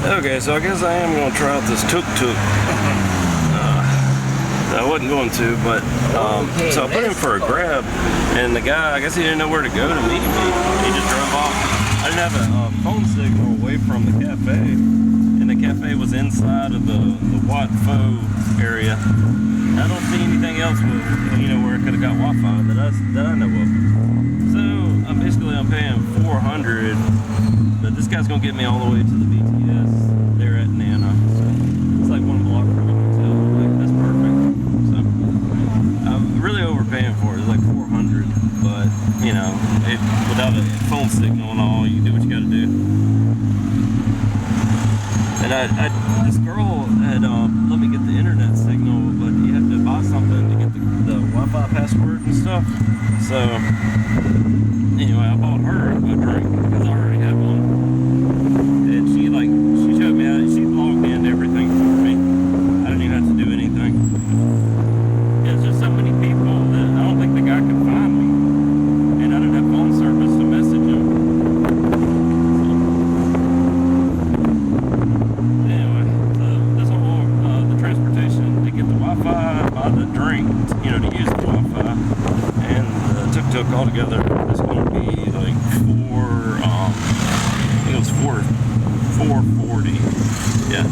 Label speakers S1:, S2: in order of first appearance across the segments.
S1: Okay, so I guess I am going to try out this tuk-tuk. I wasn't going to, but so I put in for a grab, and the guy, I guess he didn't know where to go to meet me. He just drove off. I didn't have a phone signal away from the cafe, and the cafe was inside of the Wat Pho area. I don't see anything else with, where I could have got Wi-Fi that I know of. So I'm paying $400, but this guy's gonna get me all the way to the BTS there at Nana. So it's like 1 block from the hotel. Like, that's perfect. So I'm really overpaying for it. It's like $400, but without a phone signal and all, you do what you gotta do. And this girl had let me get the internet signal, but you have to buy something to get the Wi-Fi password and stuff. So anyway, I bought her a drink because I already had one, and she showed me how she logged in everything for me. I didn't even have to do anything. It's just so many people that I don't think the guy could find me, and I didn't have phone service to message him. The drink, to use the Wi-Fi, and the tuk-tuk altogether is going to be like I think it was $440. Yeah.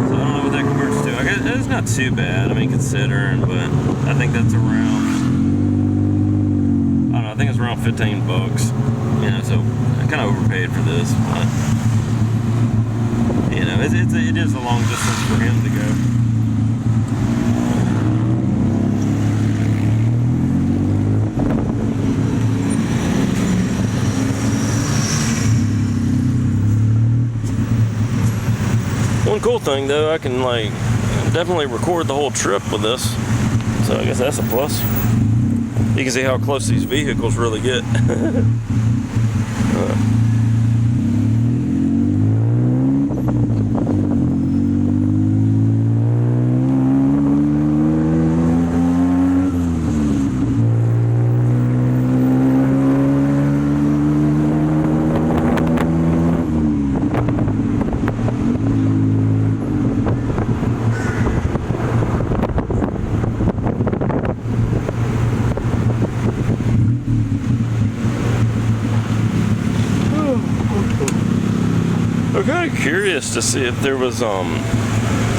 S1: So I don't know what that converts to. I guess it's not too bad. I mean, considering, but I think that's around. I don't know. I think it's around $15. So I kind of overpaid for this, but it is a long distance for him to go. One cool thing though, I can definitely record the whole trip with this, so I guess that's a plus. You can see how close these vehicles really get. I'm kind of curious to see if there was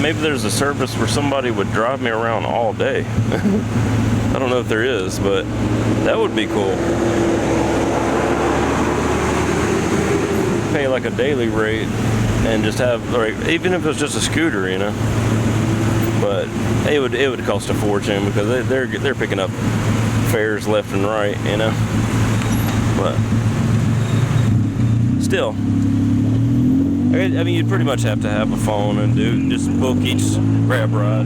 S1: maybe there's a service where somebody would drive me around all day. I don't know if there is, but that would be cool. Pay like a daily rate and just have, even if it was just a scooter, but it would cost a fortune because they're picking up fares left and right, but still, I mean, you'd pretty much have to have a phone and just book each grab ride.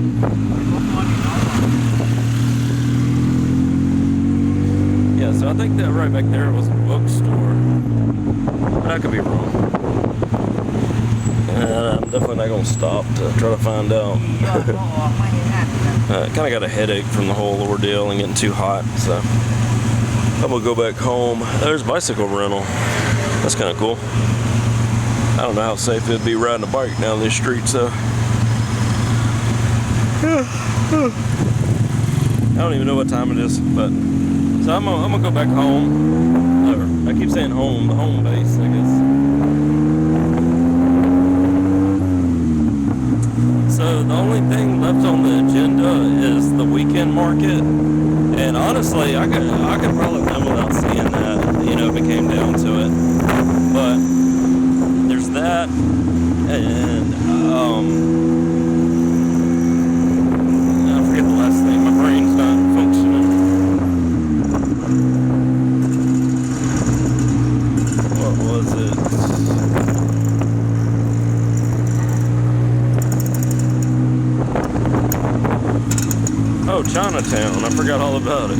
S1: Yeah, so I think that right back there was a bookstore. But I could be wrong. I'm definitely not going to stop to try to find out. Kind of got a headache from the whole ordeal and getting too hot, so I'm going to go back home. There's bicycle rental. That's kind of cool. I don't know how safe it'd be riding a bike down these streets, though. I don't even know what time it is, but so I'm gonna go back home. Or, I keep saying home, the home base, I guess. So the only thing left on the agenda is the weekend market, and honestly, I could probably come without seeing that, if it came down to it. But there's that, and I forget the last thing. My brain's not functioning. What was it? Oh, Chinatown. I forgot all about it.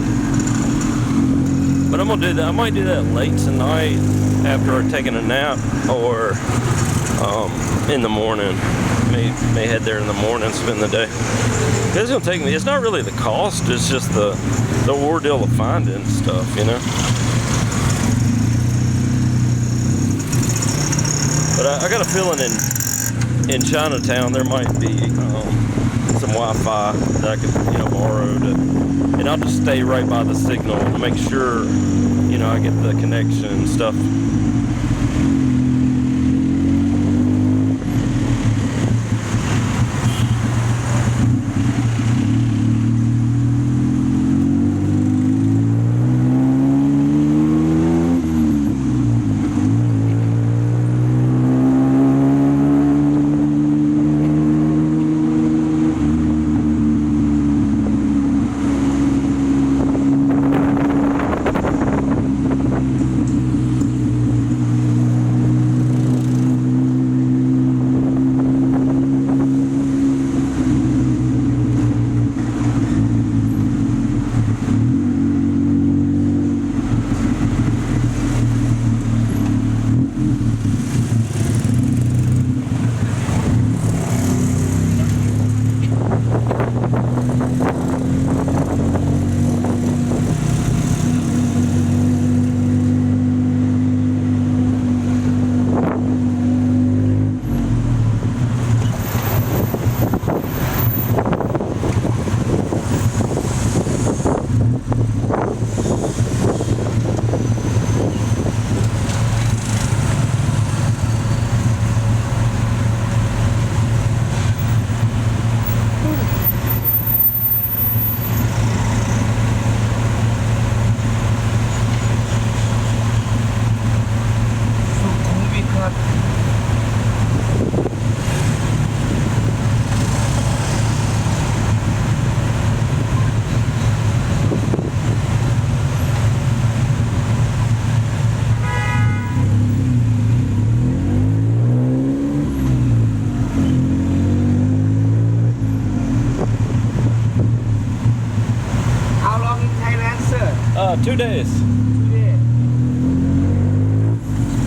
S1: But I'm gonna do that. I might do that late tonight after I've taken a nap, or in the morning. May head there in the morning, spend the day. It's gonna take me. It's not really the cost. It's just the ordeal of finding stuff, But But I got a feeling in Chinatown there might be some Wi-Fi that I could, you know, borrow to, and I'll just stay right by the signal to make sure, you know, I get the connection and stuff.
S2: How long in Thailand, sir?
S1: 2 days.
S2: Yeah.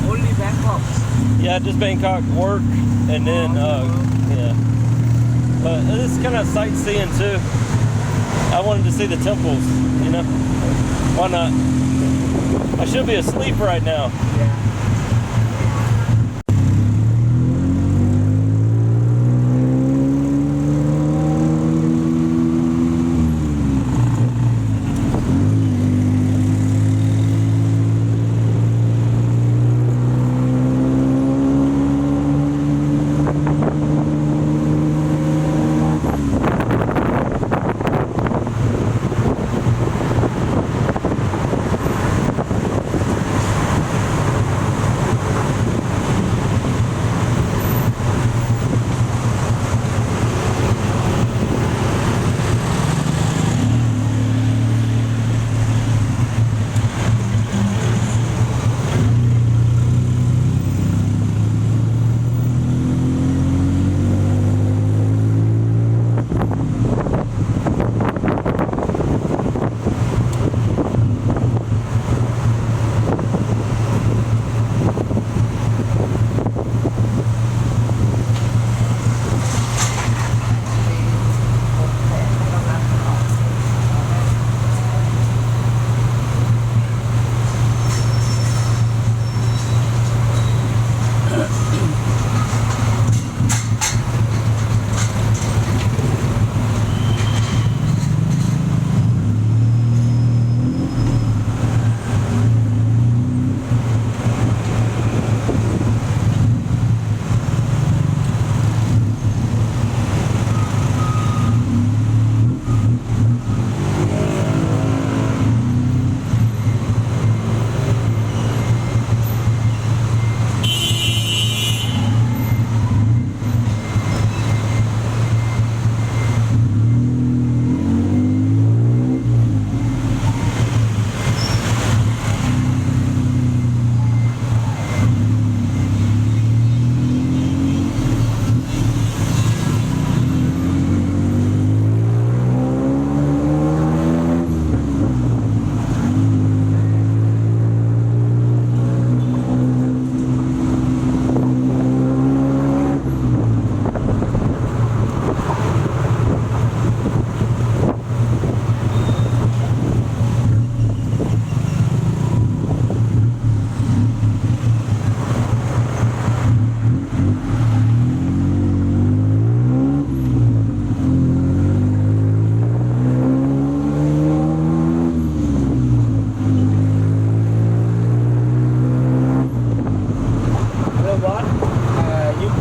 S2: Only Bangkok.
S1: Yeah, just Bangkok work, and then yeah. But this is kind of sightseeing too. I wanted to see the temples, you know. Why not? I should be asleep right now.
S2: Yeah.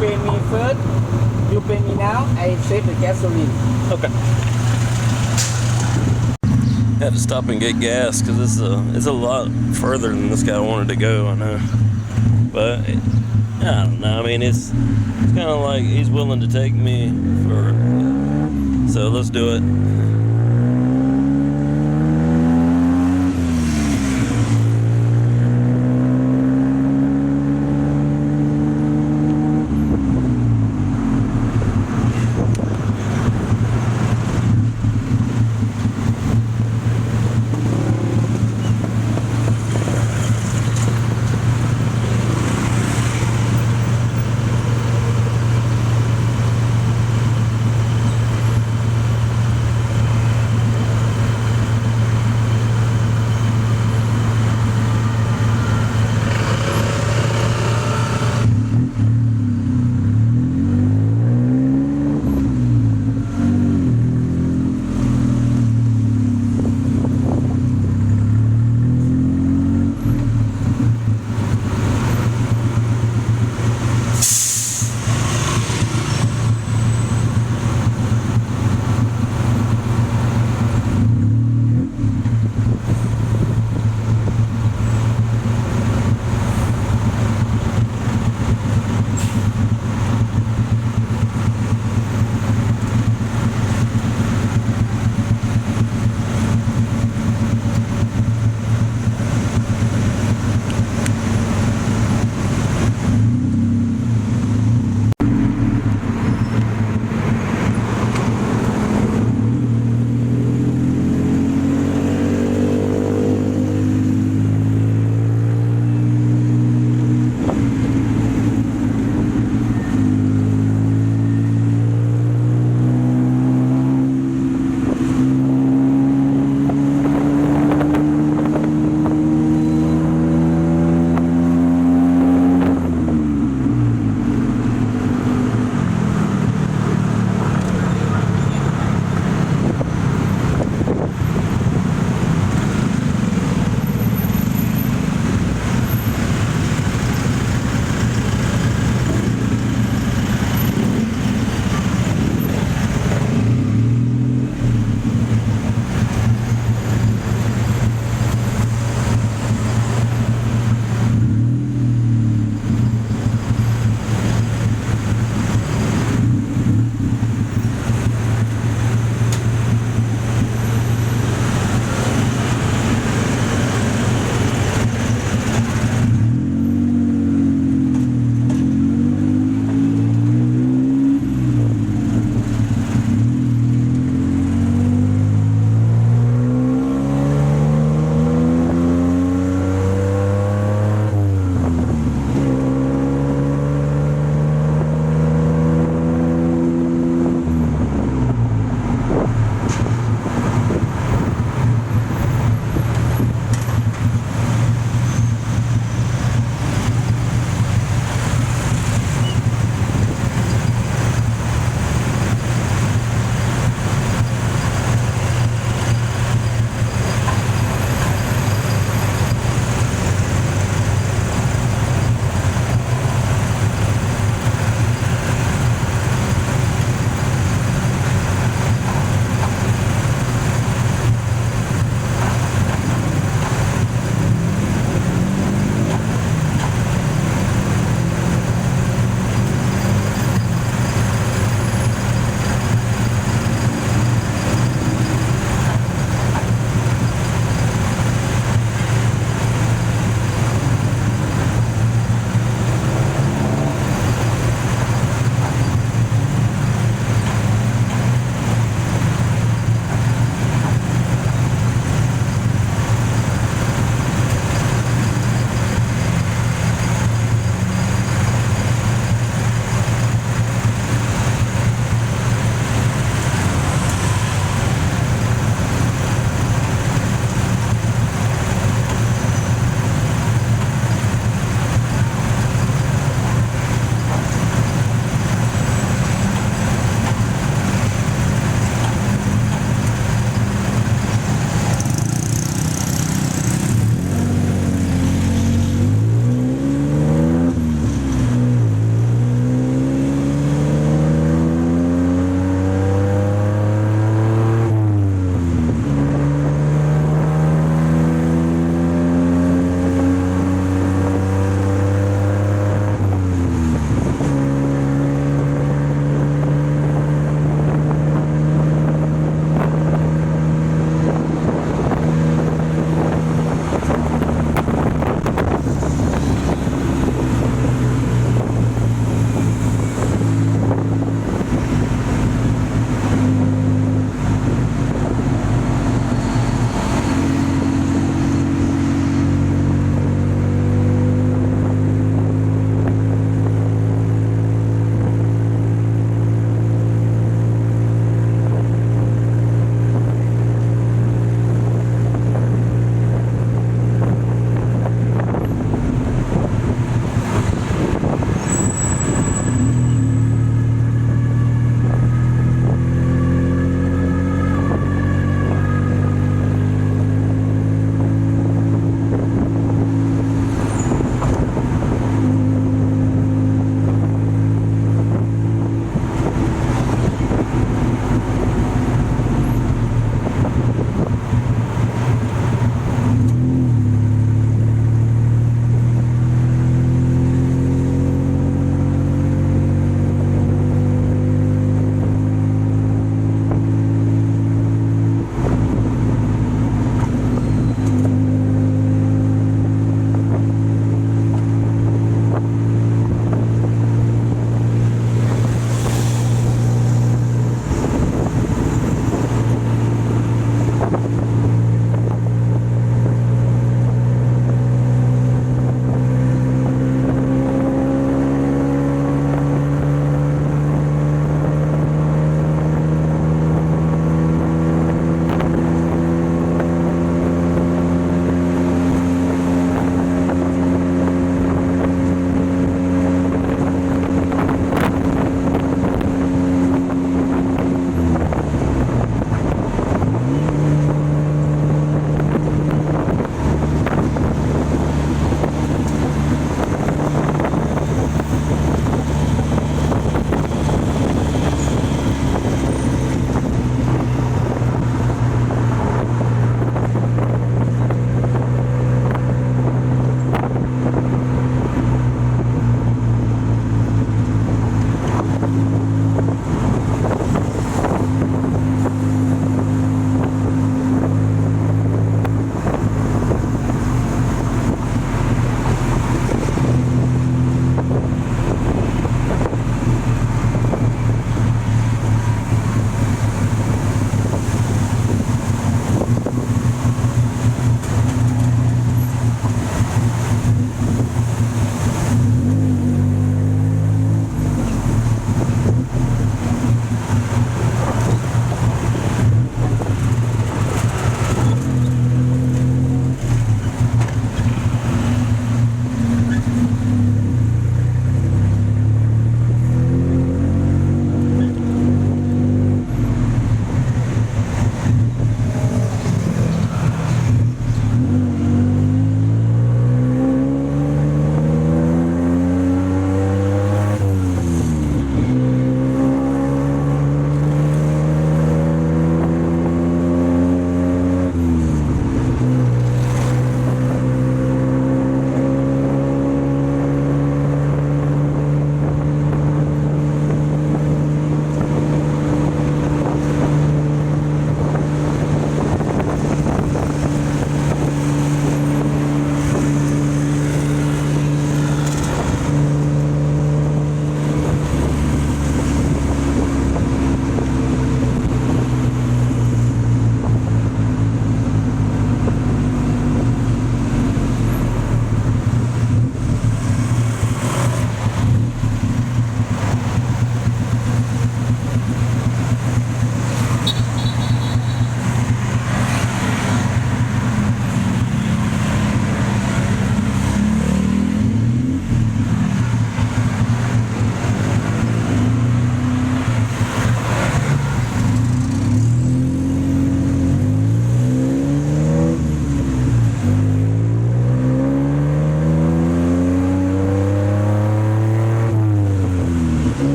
S2: pay me first. You pay me now. I save the gasoline.
S1: Okay. Had to stop and get gas because it's a lot further than this guy wanted to go. I know, but I don't know. I mean, it's kind of like he's willing to take me for. So let's do it.